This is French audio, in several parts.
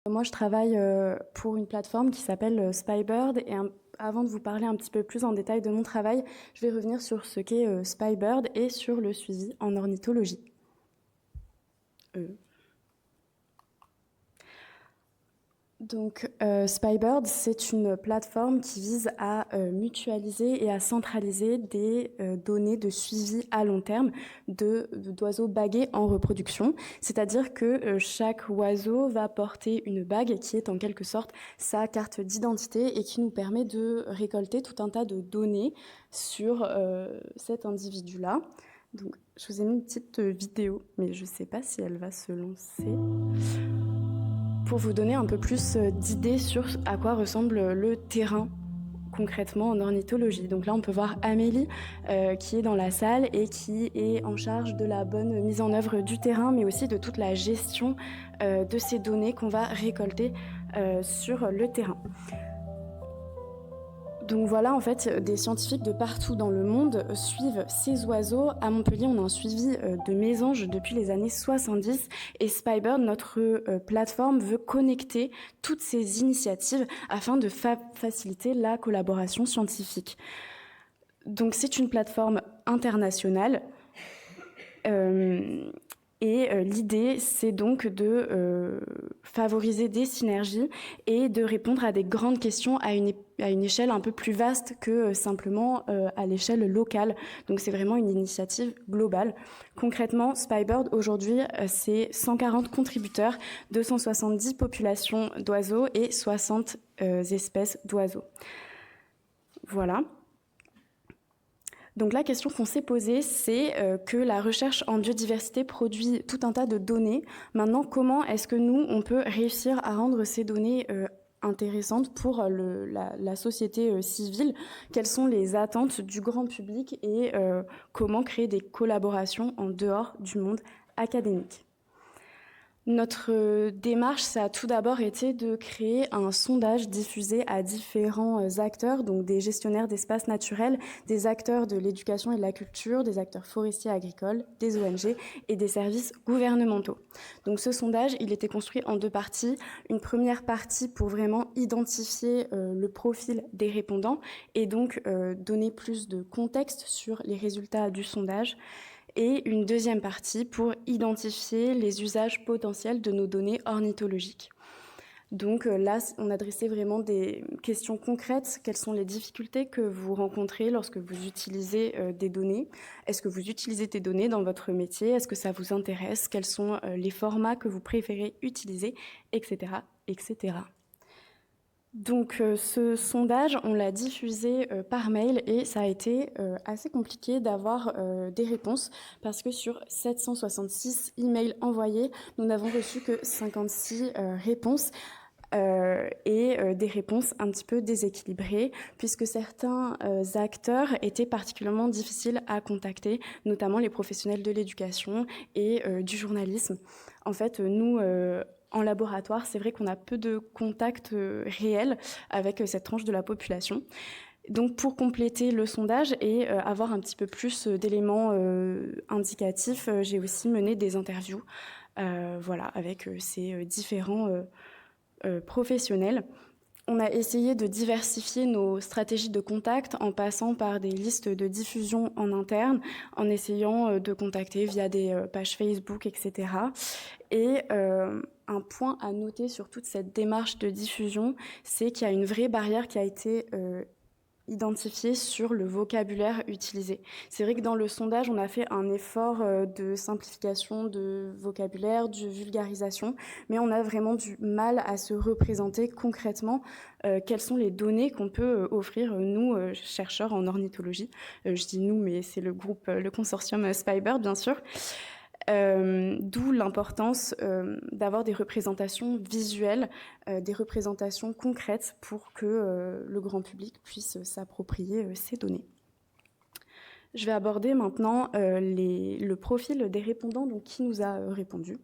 Moi, je travaille pour une plateforme qui s'appelle Spybird et avant de vous parler un petit peu plus en détail de mon travail, je vais revenir sur ce qu'est Spybird et sur le suivi en ornithologie. Donc, Spybird, c'est une plateforme qui vise à mutualiser et à centraliser des données de suivi à long terme d'oiseaux bagués en reproduction. C'est-à-dire que chaque oiseau va porter une bague qui est en quelque sorte sa carte d'identité et qui nous permet de récolter tout un tas de données sur cet individu-là. Donc, je vous ai mis une petite vidéo, mais je ne sais pas si elle va se lancer. Pour vous donner un peu plus d'idées sur à quoi ressemble le terrain concrètement en ornithologie. Donc là, on peut voir Amélie qui est dans la salle et qui est en charge de la bonne mise en œuvre du terrain, mais aussi de toute la gestion de ces données qu'on va récolter sur le terrain. Donc voilà, en fait, des scientifiques de partout dans le monde suivent ces oiseaux. À Montpellier, on a un suivi de mésanges depuis les années 70 et Spybird, notre plateforme, veut connecter toutes ces initiatives afin de faciliter la collaboration scientifique. Donc c'est une plateforme internationale. Et l'idée, c'est donc de favoriser des synergies et de répondre à des grandes questions à une échelle un peu plus vaste que simplement à l'échelle locale. Donc c'est vraiment une initiative globale. Concrètement, Spybird, aujourd'hui, c'est 140 contributeurs, 270 populations d'oiseaux et 60 espèces d'oiseaux. Voilà. Donc la question qu'on s'est posée, c'est que la recherche en biodiversité produit tout un tas de données. Maintenant, comment est-ce que nous, on peut réussir à rendre ces données intéressantes pour la société civile? Quelles sont les attentes du grand public et comment créer des collaborations en dehors du monde académique? Notre démarche, ça a tout d'abord été de créer un sondage diffusé à différents acteurs, donc des gestionnaires d'espaces naturels, des acteurs de l'éducation et de la culture, des acteurs forestiers et agricoles, des ONG et des services gouvernementaux. Donc ce sondage, il était construit en deux parties. Une première partie pour vraiment identifier le profil des répondants et donc donner plus de contexte sur les résultats du sondage. Et une deuxième partie pour identifier les usages potentiels de nos données ornithologiques. Donc là, on adressait vraiment des questions concrètes. Quelles sont les difficultés que vous rencontrez lorsque vous utilisez des données? Est-ce que vous utilisez des données dans votre métier? Est-ce que ça vous intéresse? Quels sont les formats que vous préférez utiliser? Etc. etc. Donc ce sondage, on l'a diffusé par mail et ça a été assez compliqué d'avoir des réponses parce que sur 766 emails envoyés, nous n'avons reçu que 56 réponses et des réponses un petit peu déséquilibrées puisque certains acteurs étaient particulièrement difficiles à contacter, notamment les professionnels de l'éducation et du journalisme. En fait, nous... en laboratoire, c'est vrai qu'on a peu de contacts réels avec cette tranche de la population. Donc pour compléter le sondage et avoir un petit peu plus d'éléments indicatifs, j'ai aussi mené des interviews voilà, avec ces différents professionnels. On a essayé de diversifier nos stratégies de contact en passant par des listes de diffusion en interne, en essayant de contacter via des pages Facebook, etc. Et un point à noter sur toute cette démarche de diffusion, c'est qu'il y a une vraie barrière qui a été identifiée sur le vocabulaire utilisé. C'est vrai que dans le sondage, on a fait un effort de simplification de vocabulaire, de vulgarisation, mais on a vraiment du mal à se représenter concrètement quelles sont les données qu'on peut offrir, nous, chercheurs en ornithologie. Je dis nous, mais c'est le groupe, le consortium Spybird, bien sûr. D'où l'importance d'avoir des représentations visuelles, des représentations concrètes pour que le grand public puisse s'approprier ces données. Je vais aborder maintenant le profil des répondants, donc qui nous a répondu.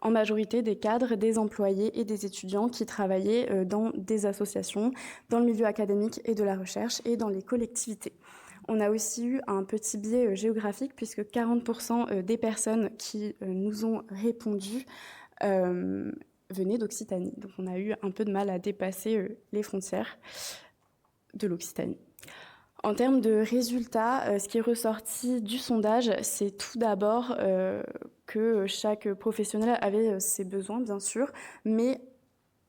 En majorité des cadres, des employés et des étudiants qui travaillaient dans des associations, dans le milieu académique et de la recherche et dans les collectivités. On a aussi eu un petit biais géographique puisque 40% des personnes qui nous ont répondu venaient d'Occitanie. Donc on a eu un peu de mal à dépasser les frontières de l'Occitanie. En termes de résultats, ce qui est ressorti du sondage, c'est tout d'abord que chaque professionnel avait ses besoins, bien sûr, mais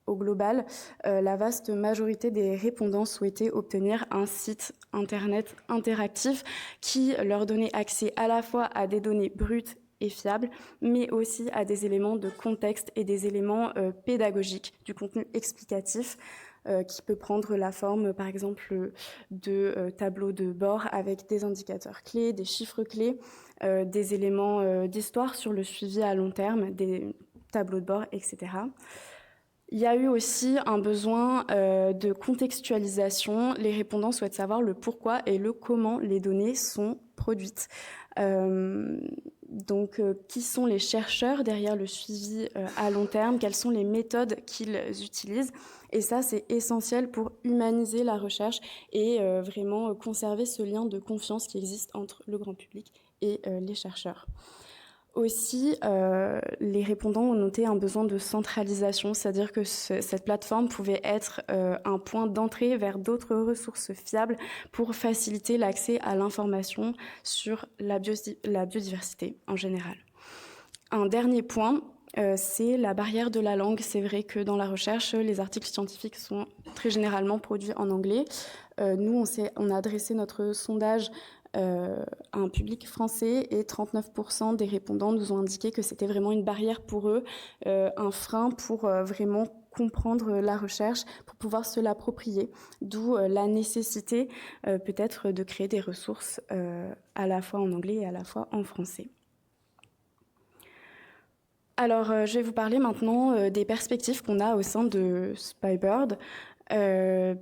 au global, la vaste majorité des répondants souhaitaient obtenir un site internet interactif qui leur donnait accès à la fois à des données brutes et fiables, mais aussi à des éléments de contexte et des éléments pédagogiques, du contenu explicatif, qui peut prendre la forme, par exemple, de tableaux de bord avec des indicateurs clés, des chiffres clés, des éléments d'histoire sur le suivi à long terme, des tableaux de bord, etc. Il y a eu aussi un besoin de contextualisation. Les répondants souhaitent savoir le pourquoi et le comment les données sont produites. Donc, qui sont les chercheurs derrière le suivi à long terme? Quelles sont les méthodes qu'ils utilisent? Et ça, c'est essentiel pour humaniser la recherche et vraiment conserver ce lien de confiance qui existe entre le grand public et les chercheurs. Aussi, les répondants ont noté un besoin de centralisation, c'est-à-dire que cette plateforme pouvait être un point d'entrée vers d'autres ressources fiables pour faciliter l'accès à l'information sur la biodiversité en général. Un dernier point, c'est la barrière de la langue. C'est vrai que dans la recherche, les articles scientifiques sont très généralement produits en anglais. Nous, on a adressé notre sondage à un public français et 39% des répondants nous ont indiqué que c'était vraiment une barrière pour eux, un frein pour vraiment comprendre la recherche, pour pouvoir se l'approprier, d'où la nécessité peut-être de créer des ressources à la fois en anglais et à la fois en français. Alors, je vais vous parler maintenant des perspectives qu'on a au sein de Spybird.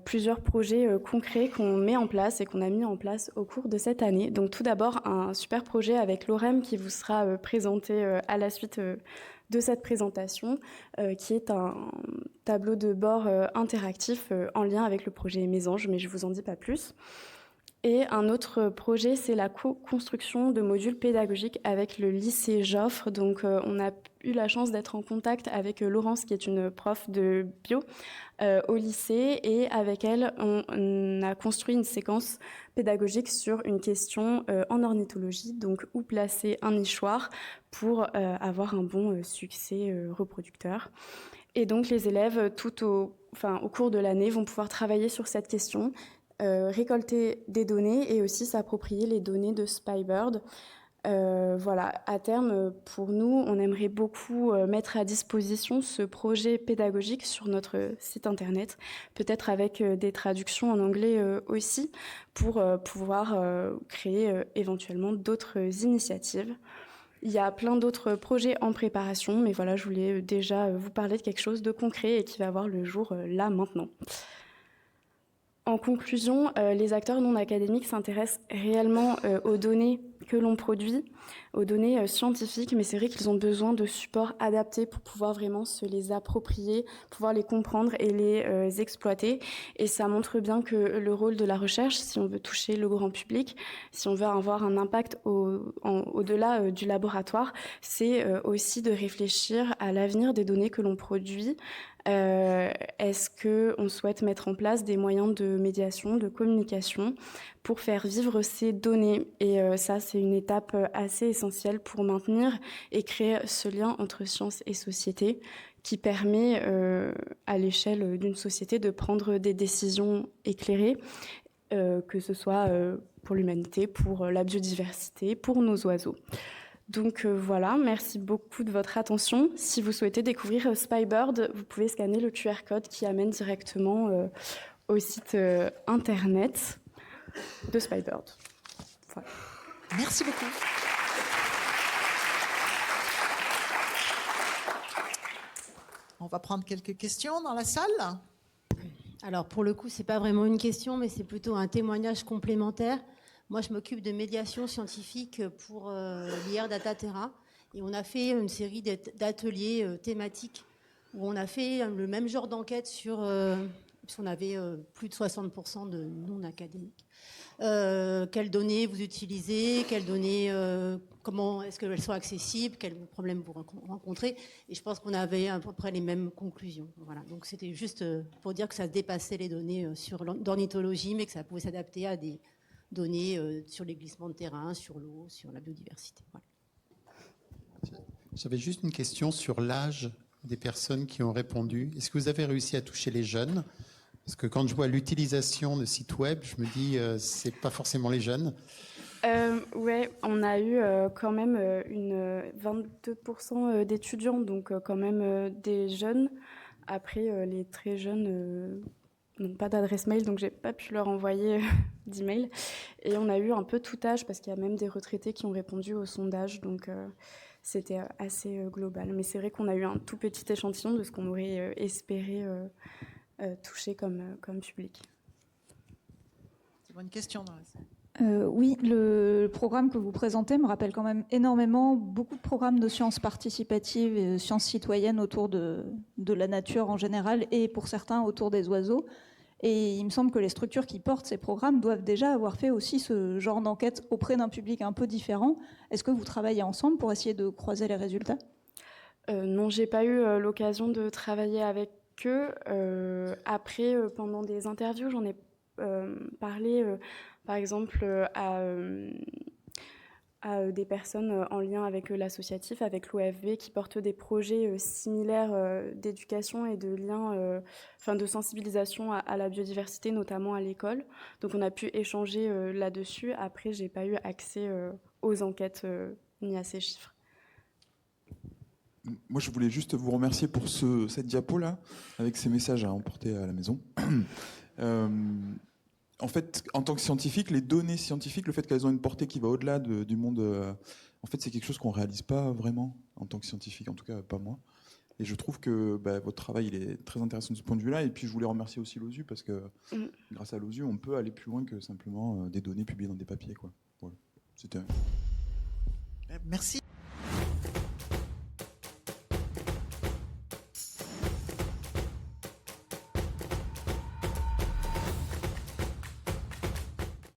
Plusieurs projets concrets qu'on met en place et qu'on a mis en place au cours de cette année. Donc tout d'abord, un super projet avec l'OREM qui vous sera présenté à la suite de cette présentation, qui est un tableau de bord interactif en lien avec le projet Mésange, mais je ne vous en dis pas plus. Et un autre projet, c'est la co-construction de modules pédagogiques avec le lycée Joffre. Donc, on a eu la chance d'être en contact avec Laurence, qui est une prof de bio au lycée. Et avec elle, on a construit une séquence pédagogique sur une question en ornithologie. Donc, où placer un nichoir pour avoir un bon succès reproducteur. Et donc, les élèves, au cours de l'année, vont pouvoir travailler sur cette question, récolter des données et aussi s'approprier les données de Spybird. Voilà, à terme, pour nous, on aimerait beaucoup mettre à disposition ce projet pédagogique sur notre site internet, peut-être avec des traductions en anglais aussi, pour pouvoir créer éventuellement d'autres initiatives. Il y a plein d'autres projets en préparation, mais voilà, je voulais déjà vous parler de quelque chose de concret et qui va voir le jour là, maintenant. En conclusion, les acteurs non académiques s'intéressent réellement aux données que l'on produit, aux données scientifiques, mais c'est vrai qu'ils ont besoin de supports adaptés pour pouvoir vraiment se les approprier, pouvoir les comprendre et les exploiter. Et ça montre bien que le rôle de la recherche, si on veut toucher le grand public, si on veut avoir un impact au-delà du laboratoire, c'est aussi de réfléchir à l'avenir des données que l'on produit. Est-ce qu'on souhaite mettre en place des moyens de médiation, de communication pour faire vivre ces données? Et ça, c'est une étape assez essentielle pour maintenir et créer ce lien entre science et société qui permet à l'échelle d'une société de prendre des décisions éclairées, que ce soit pour l'humanité, pour la biodiversité, pour nos oiseaux. Donc voilà, merci beaucoup de votre attention. Si vous souhaitez découvrir Spybird, vous pouvez scanner le QR code qui amène directement au site internet de Spybird. Voilà. Merci beaucoup. On va prendre quelques questions dans la salle. Alors pour le coup, c'est pas vraiment une question, mais c'est plutôt un témoignage complémentaire. Moi, je m'occupe de médiation scientifique pour l'IR Dataterra et on a fait une série d'ateliers thématiques où on a fait le même genre d'enquête sur puisqu'on avait plus de 60% de non-académiques. Quelles données vous utilisez, quelles données, comment est-ce qu'elles sont accessibles, quels problèmes vous rencontrez. Et je pense qu'on avait à peu près les mêmes conclusions. Voilà. Donc c'était juste pour dire que ça dépassait les données sur l'ornithologie, mais que ça pouvait s'adapter à des données sur les glissements de terrain, sur l'eau, sur la biodiversité. Voilà. J'avais juste une question sur l'âge des personnes qui ont répondu. Est-ce que vous avez réussi à toucher les jeunes ? Parce que quand je vois l'utilisation de sites web, je me dis c'est pas forcément les jeunes. Ouais, on a eu quand même 22% d'étudiants, donc quand même des jeunes. Après, les très jeunes n'ont pas d'adresse mail, donc j'ai pas pu leur envoyer d'email. Et on a eu un peu tout âge, parce qu'il y a même des retraités qui ont répondu au sondage, donc c'était assez global. Mais c'est vrai qu'on a eu un tout petit échantillon de ce qu'on aurait espéré toucher comme public. C'est une question dans la salle. Oui, le programme que vous présentez me rappelle quand même énormément beaucoup de programmes de sciences participatives et sciences citoyennes autour de la nature en général et pour certains autour des oiseaux. Et il me semble que les structures qui portent ces programmes doivent déjà avoir fait aussi ce genre d'enquête auprès d'un public un peu différent. Est-ce que vous travaillez ensemble pour essayer de croiser les résultats ? Non, j'ai pas eu l'occasion de travailler avec eux. Après, pendant des interviews, j'en ai parlé, par exemple, à des personnes en lien avec l'associatif, avec l'OFV, qui portent des projets similaires d'éducation et de lien, de sensibilisation à la biodiversité, notamment à l'école. Donc on a pu échanger là-dessus. Après, j'ai pas eu accès aux enquêtes ni à ces chiffres. Moi, je voulais juste vous remercier pour cette diapo-là, avec ces messages à emporter à la maison. En fait, en tant que scientifique, les données scientifiques, le fait qu'elles ont une portée qui va au-delà du monde, en fait, c'est quelque chose qu'on ne réalise pas vraiment en tant que scientifique, en tout cas pas moi. Et je trouve que votre travail il est très intéressant de ce point de vue-là. Et puis, je voulais remercier aussi l'OSU, parce que grâce à l'OSU, on peut aller plus loin que simplement des données publiées dans des papiers, quoi. Voilà. C'était... Merci.